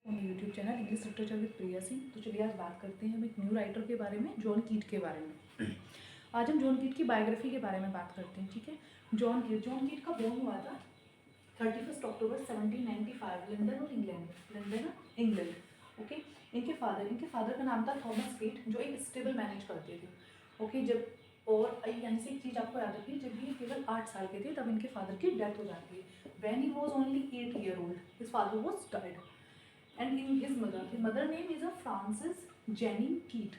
YouTube channel English literature with Priya Singh. तो चलिए आज बात करते हैं हम एक न्यू राइटर के बारे में, जॉन कीट के बारे में। आज हम जॉन कीट की बायोग्राफी के बारे में बात करते हैं। ठीक है, जॉन कीट का बोर्न हुआ था 31 अक्टूबर 1795 लंदन और इंग्लैंड। ओके, इनके फादर का नाम था थॉमस कीट, जो एक स्टेबल मैनेज करते थे। ओके, यहाँ से एक चीज़ आपको याद रखिए, जब ये केवल 8 साल के थे तब इनके फादर की डेथ हो जाती है। When he was only 8 year old his father was died and in his mother name is a Frances Jennings Keat।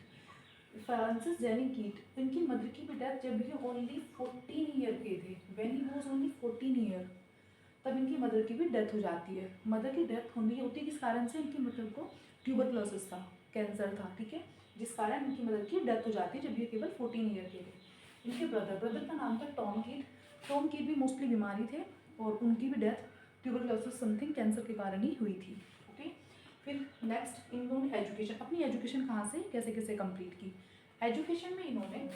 इनकी मदर की भी डेथ जब ये ओनली 14 ईयर के थे, when he was only 14 year, तब इनकी मदर की भी डेथ हो जाती है। मदर की डेथ होती किस कारण से? इनकी मदर को ट्यूबरक्लोसिस था, कैंसर था। ठीक है, जिस कारण इनकी मदर की डेथ हो जाती है जब ये केवल 14 ईयर के थे। इनके ब्रदर का नाम था टॉम कीट भी मोस्टली बीमारी थे और उनकी भी डेथ ट्यूबरक्लोसिस समथिंग कैंसर के कारण ही हुई थी। ओके, फिर नेक्स्ट इन्होंने अपनी एजुकेशन कहाँ से कैसे कैसे कंप्लीट की। एजुकेशन में इन्होंने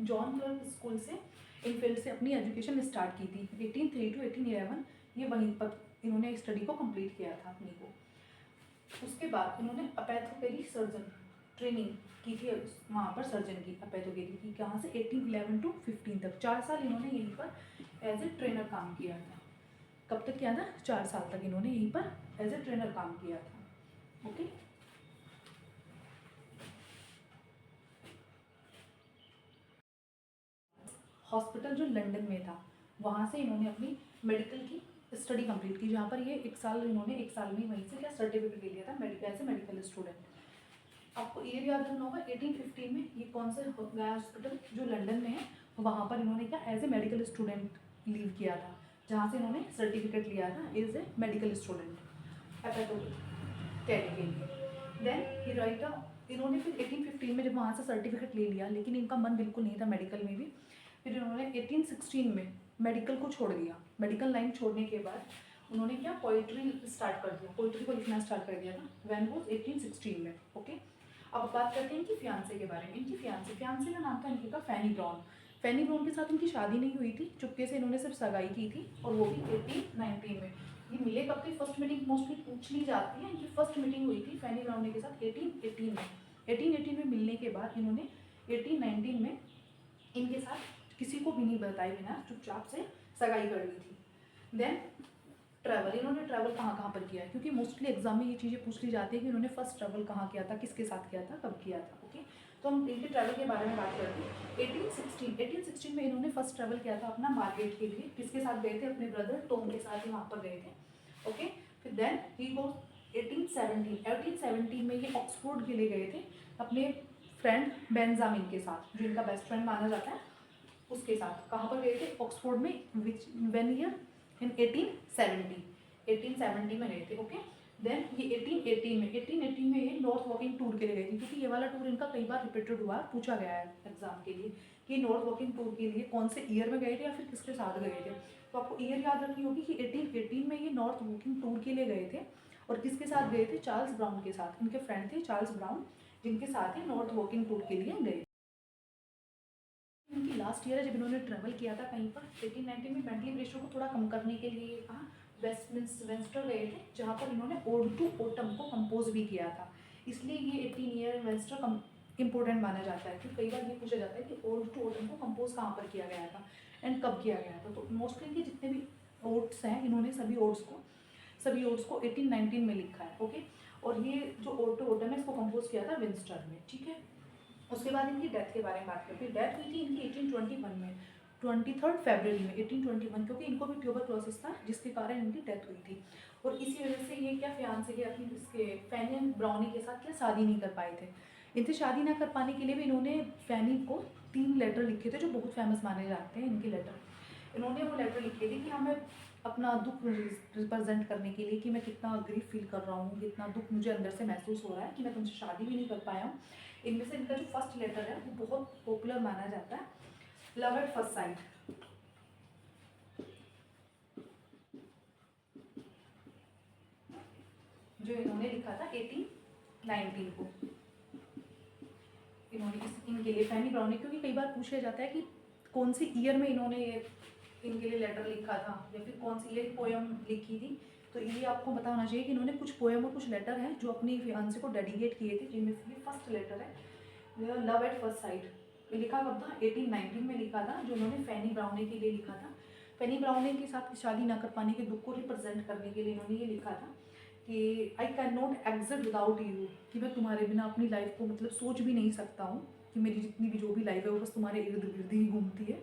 जॉन क्लर्क स्कूल से इनफील्ड से अपनी एजुकेशन स्टार्ट की थी। 1803 to 1811 ये वहीं पर इन्होंने स्टडी को कंप्लीट किया था अपनी को। उसके बाद इन्होंने अपैथोपेडी सर्जन ट्रेनिंग की थी, वहाँ पर सर्जन की अपैथोपेडी की। कहाँ से? 1811 to 15 तक 4 साल इन्होंने यहीं पर एज ए ट्रेनर काम किया था। कब तक किया था? 4 साल तक इन्होंने यहीं पर एज ए ट्रेनर काम किया था। ओके, हॉस्पिटल जो लंदन में था वहाँ से इन्होंने अपनी मेडिकल की स्टडी कंप्लीट की, जहाँ पर ये एक साल में वहीं से क्या सर्टिफिकेट ले लिया था एज ए मेडिकल स्टूडेंट। आपको ये याद रखना होगा 1815 में ये कौन सा गया हॉस्पिटल जो लंदन में है, वहाँ पर इन्होंने क्या as a medical student leave किया था, जहाँ से इन्होंने सर्टिफिकेट लिया था एज ए मेडिकल स्टूडेंट अपैथोपेडी के लिए। देन इन्होंने फिर 1815 में जब वहाँ से सर्टिफिकेट ले लिया, लेकिन इनका मन बिल्कुल नहीं था मेडिकल में भी। फिर इन्होंने 1816 में मेडिकल को छोड़ दिया। मेडिकल लाइन छोड़ने के बाद उन्होंने क्या पोइट्री स्टार्ट कर दिया, पोइट्री को लिखना स्टार्ट कर दिया था। वैन वॉज 1816 में। ओके, अब बात करते हैं इनकी फियांसे के बारे में। इनकी फियांसे का नाम था इनके का फैनी ब्राउन के साथ इनकी शादी नहीं हुई थी, चुपके से इन्होंने सिर्फ सगाई की थी, और वो भी 1819 में। ये मिले कब थी? फर्स्ट मीटिंग मोस्टली पूछ ली जाती है। इनकी फर्स्ट मीटिंग हुई थी फैनी ब्राउन के साथ 1818 में मिलने के बाद इन्होंने 1819 में इनके साथ किसी को भी नहीं बताए बिना चुपचाप से सगाई कर ली थी। देन इन्होंने ट्रैवल कहाँ पर किया है, क्योंकि मोस्टली एग्जाम में ये चीज़ें पूछ ली जाती है कि इन्होंने फर्स्ट ट्रैवल कहाँ किया था, किसके साथ किया था, कब किया था। ओके, तो हम इनके ट्रैवल के बारे में बात करते हैं। 1816 में इन्होंने फर्स्ट ट्रैवल किया था अपना मार्केट के लिए। किसके साथ गए थे? अपने ब्रदर टॉम के साथ ही वहाँ पर गए थे। ओके, फिर देन ही वॉज 1817 में ये ऑक्सफोर्ड के लिए गए थे अपने फ्रेंड बेंजामिन के साथ, जो इनका बेस्ट फ्रेंड माना जाता है, उसके साथ। कहाँ पर गए थे? ऑक्सफोर्ड में। Which when year? इन 1870 में गए थे। ओके, देन ये 1818 में ये नॉर्थ वॉकिंग टूर के लिए गए थे, क्योंकि ये वाला टूर इनका कई बार रिपीटेड हुआ, पूछा गया है एग्जाम के लिए कि नॉर्थ वॉकिंग टूर के लिए कौन से ईयर में गए थे या फिर किसके साथ गए थे। तो आपको ईयर याद रखनी होगी कि 1818 में ये नॉर्थ वॉकिंग टूर के लिए गए थे, और किसके साथ गए थे? चार्ल्स ब्राउन के साथ। इनके फ्रेंड थे चार्ल्स ब्राउन, जिनके साथ ही नॉर्थ वॉकिंग टूर के लिए गए। इनकी लास्ट ईयर है जब इन्होंने ट्रैवल किया था कहीं पर। 1819 में बेंटली प्रेशर को थोड़ा कम करने के लिए कहा वेस्टमिंस्टर गए थे, जहाँ पर इन्होंने ओड टू ऑटम को कंपोज भी किया था। इसलिए ये 18 ईयर वेस्टर इंपॉर्टेंट माना जाता है, क्योंकि कई बार ये पूछा जाता है कि ओड टू ऑटम को कंपोज कहाँ पर किया गया था एंड कब किया गया था। तो मोस्टली इनके जितने भी ओड्स हैं, इन्होंने सभी ओड्स को 1819 में लिखा है। ओके, और ये जो ओड टू ऑटम है इसको कंपोज किया था विंस्टर में। ठीक है, उसके बाद इनकी डेथ के बारे में बात करते हैं। डेथ हुई थी इनकी 1821 में, 23 फरवरी में 1821, क्योंकि इनको भी ट्यूबरक्लोसिस था, जिसके कारण इनकी डेथ हुई थी। और इसी वजह से ये क्या फियांसे के अपनी इसके फैनी ब्राउनी के साथ क्या शादी नहीं कर पाए थे। इनसे शादी ना कर पाने के लिए भी इन्होंने फैनी को 3 लेटर लिखे थे, जो बहुत फेमस माने जाते हैं इनके लेटर। इन्होंने वो लेटर लिखे थे कि हमें अपना दुख रिप्रेजेंट करने के लिए कि मैं कितना ग्रीफ फील कर रहा हूँ, कितना दुख मुझे अंदर से महसूस हो रहा है कि मैं तुमसे शादी भी नहीं कर पाया हूँ। इनमें से इनका जो फर्स्ट लेटर है वो बहुत पॉपुलर माना जाता है, लव एट फर्स्ट साइट, जो इन्होंने लिखा था 1819 को। इनके लिए फैनी ब्राउन, क्योंकि कई बार पूछा जाता है कि कौन सी ईयर में इन्होंने इनके लिए लेटर लिखा था, या फिर कौन सी ये पोयम लिखी थी तो ये आपको पता होना चाहिए कि इन्होंने कुछ पोएम और कुछ लेटर हैं जो अपनी फियांसे को डेडिकेट किए थे, जिनमें से ये फर्स्ट लेटर है लव एट फर्स्ट साइट। लिखा कब था? 1819 में लिखा था, जो उन्होंने फैनी ब्राउनी के लिए लिखा था। फैनी ब्राउनी के साथ शादी ना कर पाने के दुख को रिप्रेजेंट करने के लिए इन्होंने ये लिखा था कि I can not exit without you, कि मैं तुम्हारे बिना अपनी लाइफ को मतलब सोच भी नहीं सकता हूँ, कि मेरी जितनी भी जो भी लाइफ है वो बस तुम्हारे इर्द गिर्द ही घूमती है।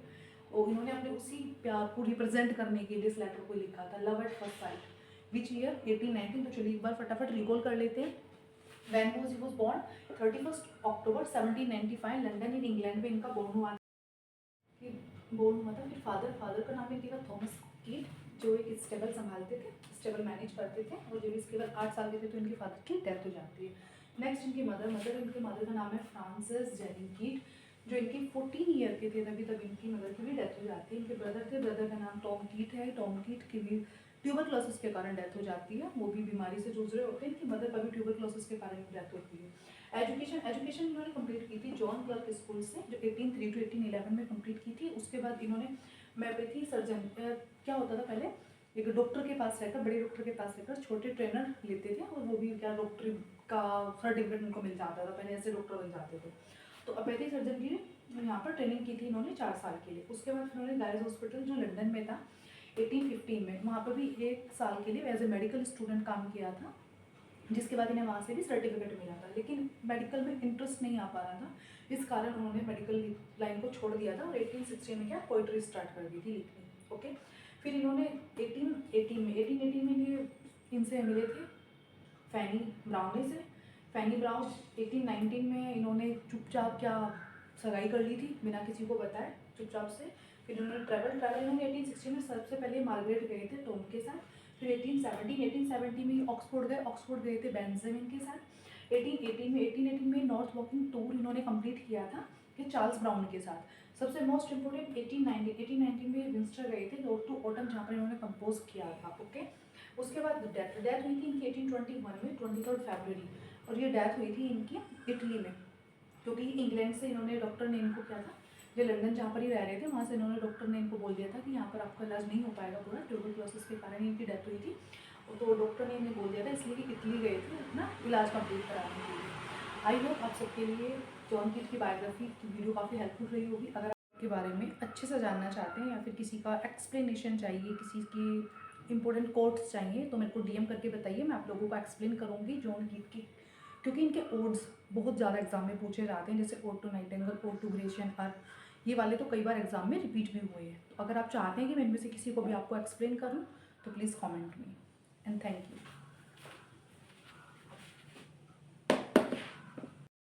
और इन्होंने अपने उसी प्यार को रिप्रेजेंट करने के लिए इस लेटर को लिखा था, love at first sight. Which year? 1819। तो चलिए एक बार फटाफट रिकॉल कर लेते हैं। When was he was born 31 October 1795 London in England में इनका बोर्न हुआ था। फिर फादर का नाम इनका थॉमस कीट, जो एक स्टेबल संभालते थे, स्टेबल मैनेज करते थे, और जब इसके बाद 8 साल के थे तो इनके फादर की डेथ हो जाती है। नेक्स्ट इनकी मदर का नाम है फ्रांसिस जेनिंग कीट, जो इनके 14 ईयर के थे तब इनकी मदर की भी डेथ हो जाती है। इनके ब्रदर का नाम टॉम कीट है। टॉम कीट की भी ट्यूबरक्लोसिस के कारण डेथ हो जाती है, वो भी बीमारी से जूझ रहे होते हैं। इनकी मदर का भी ट्यूबरक्लोसिस के कारण डेथ होती है। एजुकेशन इन्होंने कंप्लीट की थी जॉन क्लर्क स्कूल से, जो 1803 to 1811 में कंप्लीट की थी। उसके बाद इन्होंने मैपेथी सर्जन क्या होता था पहले, एक डॉक्टर के पास रहकर, बड़े डॉक्टर के पास रहकर छोटे ट्रेनर लेते थे, और वो भी क्या डॉक्टर का सर्टिफिकेट उनको मिल जाता था, पहले ऐसे डॉक्टर बन जाते थे। तो अपैथिक सर्जन की यहाँ पर ट्रेनिंग की थी इन्होंने 4 साल के लिए। उसके बाद इन्होंने गाइज हॉस्पिटल जो लंदन में था 1815 में, वहाँ पर भी 1 साल के लिए एज ए मेडिकल स्टूडेंट काम किया था, जिसके बाद इन्हें वहाँ से भी सर्टिफिकेट मिला था। लेकिन मेडिकल में इंटरेस्ट नहीं आ पा रहा था, इस कारण उन्होंने मेडिकल लाइन को छोड़ दिया था, और 1860 में क्या पोइट्री स्टार्ट कर दी थी लिखनी। ओके, फिर इन्होंने 1818 में ये इनसे मिले थे फैनी ब्राउनी से। फैनी ब्राउन 1819 में इन्होंने चुपचाप क्या सगाई कर ली थी, बिना किसी को बताए, चुपचाप से। फिर उन्होंने ट्रैवल इन्होंने 1860 में सबसे पहले मार्गरेट गए थे टॉम के साथ। फिर 1870 में ऑक्सफोर्ड गए थे बेंजामिन के साथ। 1818 में नॉर्थ वॉकिंग टूर इन्होंने कंप्लीट किया था ये चार्ल्स ब्राउन के साथ। सबसे मोस्ट इंपोर्टेंट 1819 में विंस्टर गए थे नॉर्थ टू ऑटम, जहाँ पर इन्होंने कंपोज किया था। ओके, उसके बाद डेथ हुई थी इनकी 1821 में 23 फरवरी, और ये डेथ हुई थी इनकी इटली में, क्योंकि इंग्लैंड से इन्होंने डॉक्टर ने इनको क्या था, जो लंदन जहाँ पर ही रह रहे थे वहाँ से इन्होंने डॉक्टर ने इनको बोल दिया था कि यहाँ पर आपका इलाज नहीं हो पाएगा पूरा, ट्यूबरक्लोसिस के कारण इनकी डेथ हुई थी। तो डॉक्टर ने इन्हें बोल दिया था, इसलिए कि इटली गए थे अपना इलाज कंप्लीट कराने के लिए। आई होप आप सबके लिए जॉन कीट की बायोग्राफी की वीडियो काफ़ी हेल्पफुल रही होगी। अगर आप के बारे में अच्छे से जानना चाहते हैं, या फिर किसी का एक्सप्लेनेशन चाहिए, किसी की इंपॉर्टेंट कोट्स चाहिए, तो मेरे को DM करके बताइए, मैं आप लोगों को एक्सप्लेन करूँगी जॉन कीट की, क्योंकि इनके ओड्स बहुत ज़्यादा एग्जाम में पूछे जाते हैं, जैसे ode to nightingale, ode to Grecian ये वाले तो कई बार एग्जाम में रिपीट भी हुए हैं। तो अगर आप चाहते हैं कि मैं इनमें से किसी को भी आपको एक्सप्लेन करूँ, तो please comment me, and thank you.